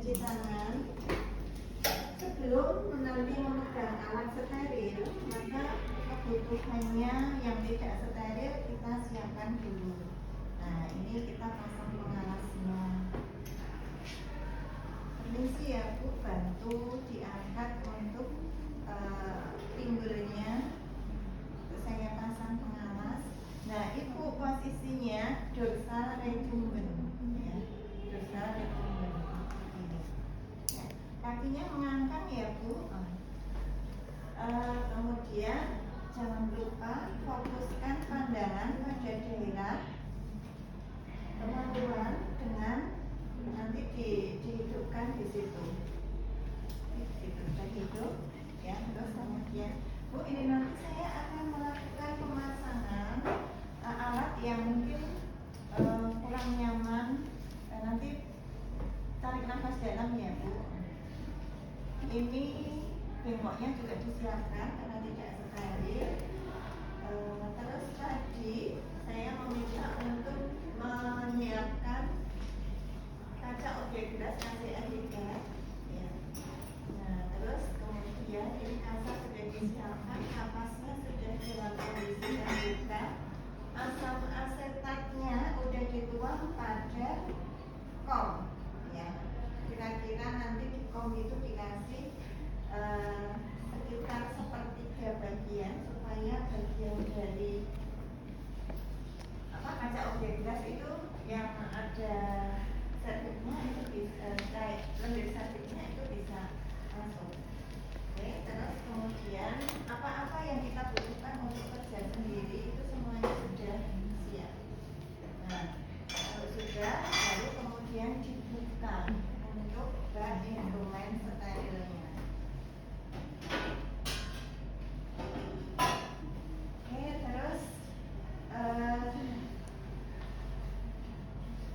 mencuci tangan. Sebelum nanti memegang alat steril, maka kebutuhannya yang tidak steril kita siapkan dulu. Nah, ini kita pasang pengalasnya. Permisi ya Bu, bantu diangkat untuk pinggulnya. Terus saya pasang pengalas. Nah, itu posisinya dorsal recumbent, ya. Dorsal recumbent. Ya. Kakinya mengangkat ya Bu. Kemudian jangan lupa fokuskan pandangan pada daerah kemaluan dengan nanti dihidupkan di situ. Itu sudah hidup, ya. Terus kemudian Bu, ini nanti saya akan melakukan pemasangan alat yang mungkin kurang nyaman. Nanti tarik nafas dalam ya Bu. Ini bengkoknya juga disiapkan karena tidak steril. Terus tadi saya meminta untuk menyiapkan kaca objek gelas KCA3, ya. Nah, terus kemudian ini kaca sudah disiapkan, kapasnya sudah dalam kondisi yang buka. Asam asetatnya udah dituang pada kom, ya. Kira-kira nanti di kom itu dikasih sekitar sepertiga bagian supaya bagian dari kaca objek gelas itu yang ada sertiknya itu bisa lendir sertiknya itu bisa masuk. Oke, terus kemudian apa-apa yang kita butuhkan untuk kerja sendiri itu semuanya sudah siap. Nah, kalau sudah, lalu kemudian dibuka untuk bak instrumen sterilnya. Oke, terus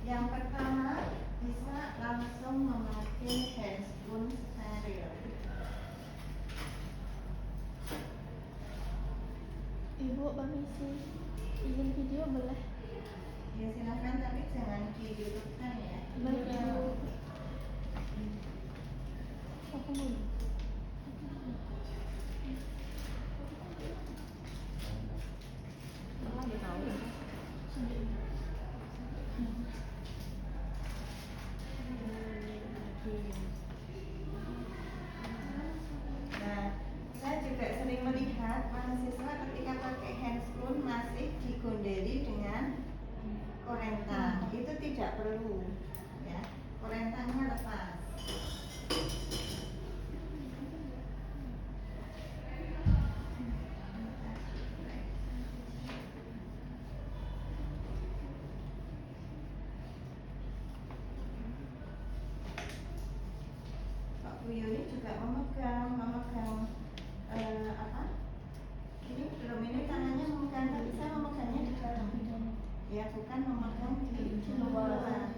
yang pertama bisa langsung memakai handscoon steril. Ibu, permisi, izin video boleh? Ya silakan, tapi jangan dihidupkan ya. Baik Ibu. Aku mau. Nah, saya juga sering melihat mahasiswa ketika pakai handscoon masih digondeli dengan korenta. Itu tidak perlu, ya. Korentanya lepas. Pak Bu Yuli juga memegang ini belum, ini tangannya memegang, tapi saya memegangnya di dalam, ya, bukan memegang di luar.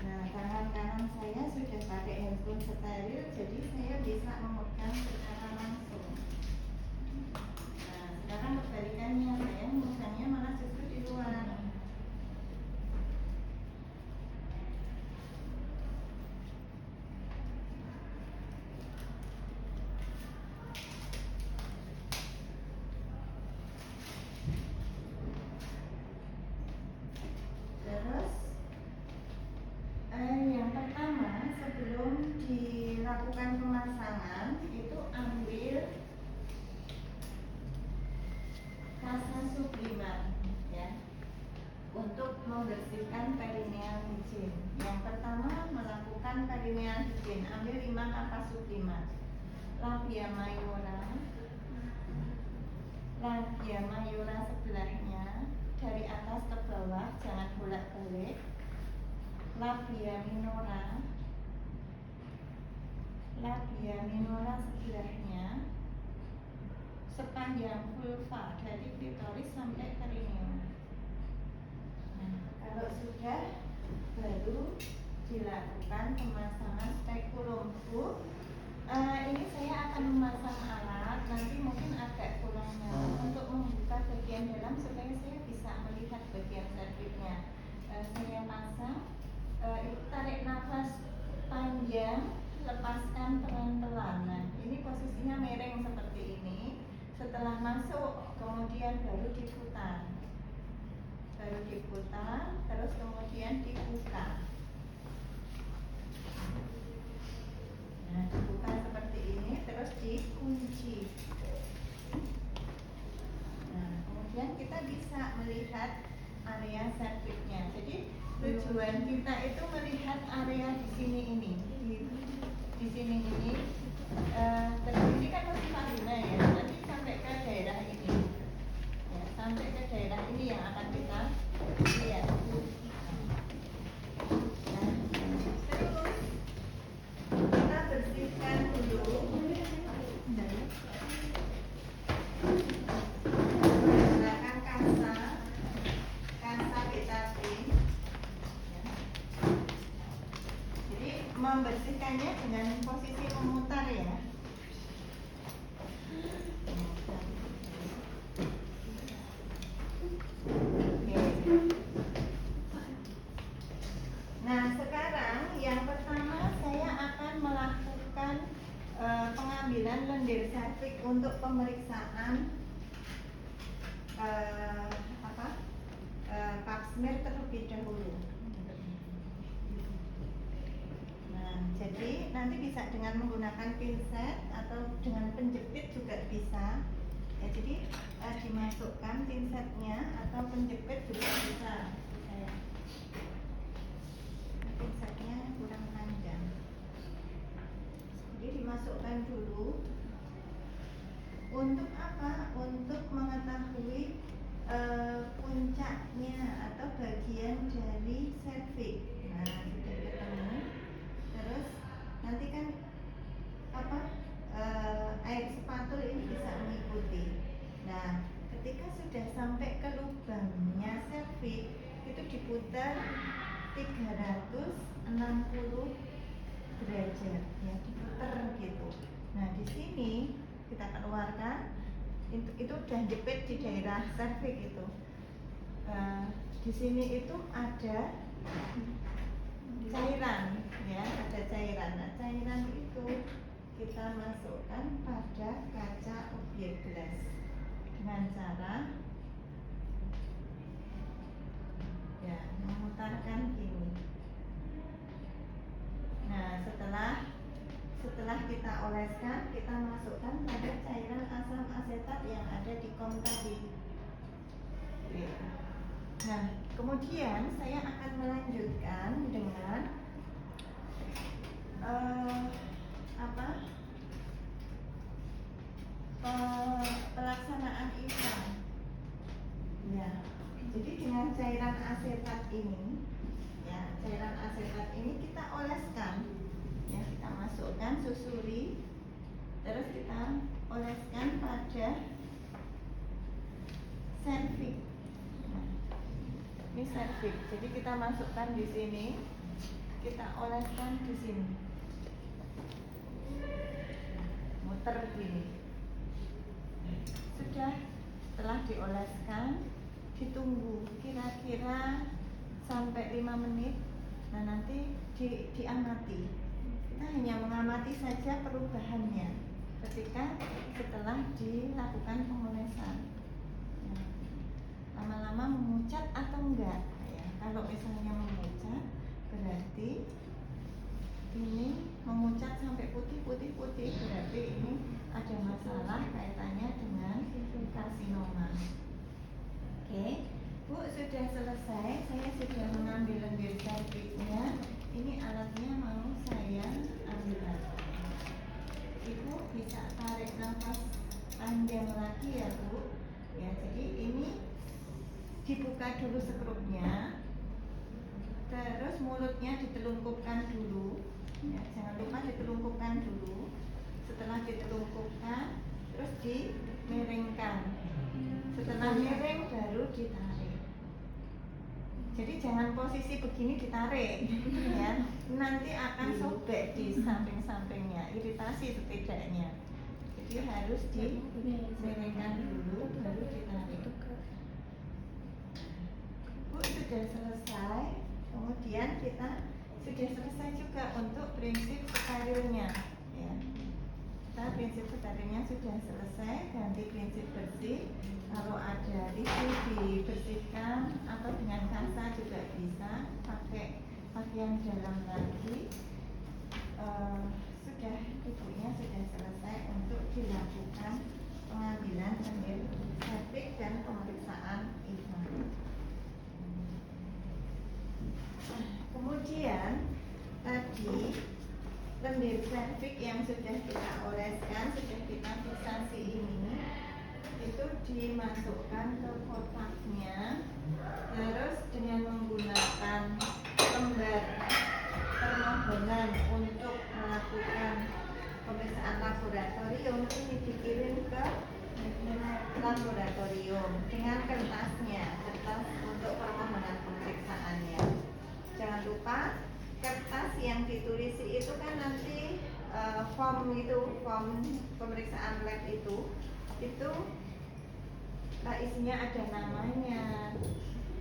Nah, tangan kanan saya sudah pakai handphone steril, jadi saya bisa memegang secara langsung. Nah, sekarang kebalikannya, saya memegangnya malah justru di luar. Terus yang pertama sebelum dilakukan pemasangan itu ambil kasa subliman, ya, untuk membersihkan perineal higien. Yang pertama melakukan perineal higien, ambil 5 kapas subliman. Labia mayora sebelahnya dari atas ke bawah, jangan bolak-balik. Labia minora sebelahnya sepanjang vulva dari klitoris sampai perineum. Nah, kalau sudah, baru dilakukan pemasangan spekulum. Bu, ini saya akan memasang alat, nanti mungkin agak kurang nyaman untuk membuka bagian dari melihat bagian serviknya. Saya pasang. Ibu tarik nafas panjang, lepaskan pelan-pelan. Nah, ini posisinya miring seperti ini. Setelah masuk, kemudian baru diputar. Terus kemudian dibuka. Nah, dibuka seperti ini, terus dikunci. Nah, kemudian kita bisa melihat area serviknya. Jadi tujuan kita itu melihat area di sini ini, di sini ini. Terus ini kan masih vagina ya, nanti sampai ke daerah ini, ya, sampai ke daerah ini yang akan kita lihat. Nah, terus kita bersihkan dulu. Menggunakan kasa betatin. Jadi membersihkannya dengan posisi memutar ya. Nah, sekarang yang pertama saya akan melakukan pengambilan lendir serviks untuk pemeriksaan pap smear terlebih dahulu. Nah, jadi nanti bisa dengan menggunakan pinset atau dengan penjepit juga bisa. Ya, jadi dimasukkan pinsetnya atau penjepit juga bisa. Pinsetnya kurang panjang, jadi dimasukkan dulu. Untuk apa? Untuk mengetahui puncaknya atau bagian dari serviks. Nah, sudah ketemu. Terus nanti kan air spatul ini bisa mengikuti. Nah, ketika sudah sampai ke lubangnya serviks, itu diputar 360 derajat ya, diputer gitu. Nah, di sini kita keluarkan, itu udah jepit di daerah serviks itu. Di sini itu ada cairan ya, ada cairan. Nah, cairan itu kita masukkan pada kaca obyek gelas dengan cara ya memutarkan gini. Nah, setelah kita oleskan, kita masukkan pada cairan asam asetat yang ada di kom tadi. Nah, kemudian saya akan melanjutkan dengan pelaksanaan implan. Ya, jadi dengan cairan asetat ini, ya, cairan asetat ini kita oleskan, ya, kita masukkan, susuri, terus kita oleskan pada serviks. Nah, ini serviks, jadi kita masukkan di sini, kita oleskan di sini, muter gini. Sudah, setelah dioleskan, ditunggu kira-kira sampai 5 menit. Nah, nanti diamati. Kita hanya mengamati saja perubahannya ketika setelah dilakukan pengolesan. Nah, lama-lama memucat atau enggak ya. Kalau misalnya memucat, berarti ini memucat sampai putih, berarti ini ada masalah kaitannya dengan karsinoma. Oke, Bu, sudah selesai. Saya sudah mengambil lendir serviksnya. Ini alatnya mau saya ambil. Ibu bisa tarik nafas panjang lagi ya, Bu. Ya, jadi ini dibuka dulu skrupnya. Terus mulutnya ditelungkupkan dulu. Ya, jangan lupa ditelungkupkan dulu. Setelah ditelungkupkan, terus dimiringkan. Setelah miring baru ditarik. Jadi jangan posisi begini ditarik, ya. Nanti akan sobek di samping-sampingnya, iritasi setidaknya. Jadi harus dimiringkan dulu baru ditarik. Ibu sudah selesai, kemudian kita sudah selesai juga untuk prinsip sterilnya, ya. Kita prinsip sterilnya sudah selesai, ganti prinsip bersih. Kalau ada tisu dibersihkan atau dengan kasa juga bisa, pakai pakaian dalam lagi. Sudah ibunya sudah selesai untuk dilakukan pengambilan lendir septic dan pemeriksaan IVA. Kemudian tadi lendir septic yang sudah kita oleskan, sudah kita fiksasi ini, itu dimasukkan ke kotaknya, terus dengan menggunakan lembar permohonan untuk melakukan pemeriksaan laboratorium ini dikirim ke laboratorium dengan kertasnya, kertas untuk permohonan pemeriksaannya. Jangan lupa kertas yang ditulis itu kan nanti form pemeriksaan lab itu isinya ada namanya,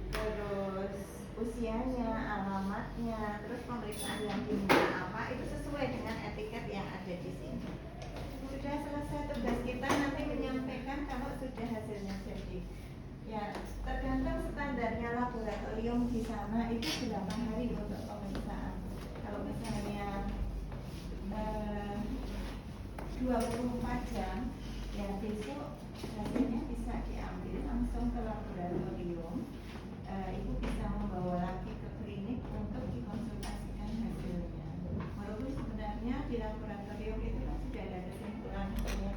terus usianya, alamatnya, terus pemeriksaan yang diminta apa, itu sesuai dengan etiket yang ada di sini. Sudah selesai tugas kita, nanti menyampaikan kalau sudah hasilnya jadi. Ya, tergantung standarnya laboratorium di sana itu 8 hari untuk pemeriksaan. Kalau misalnya 24 jam, ya besok hasilnya bisa diambil langsung ke laboratorium. Ibu bisa membawa lagi ke klinik untuk dikonsultasikan hasilnya. Walaupun sebenarnya di laboratorium itu kan sudah ada kesimpulan hasilnya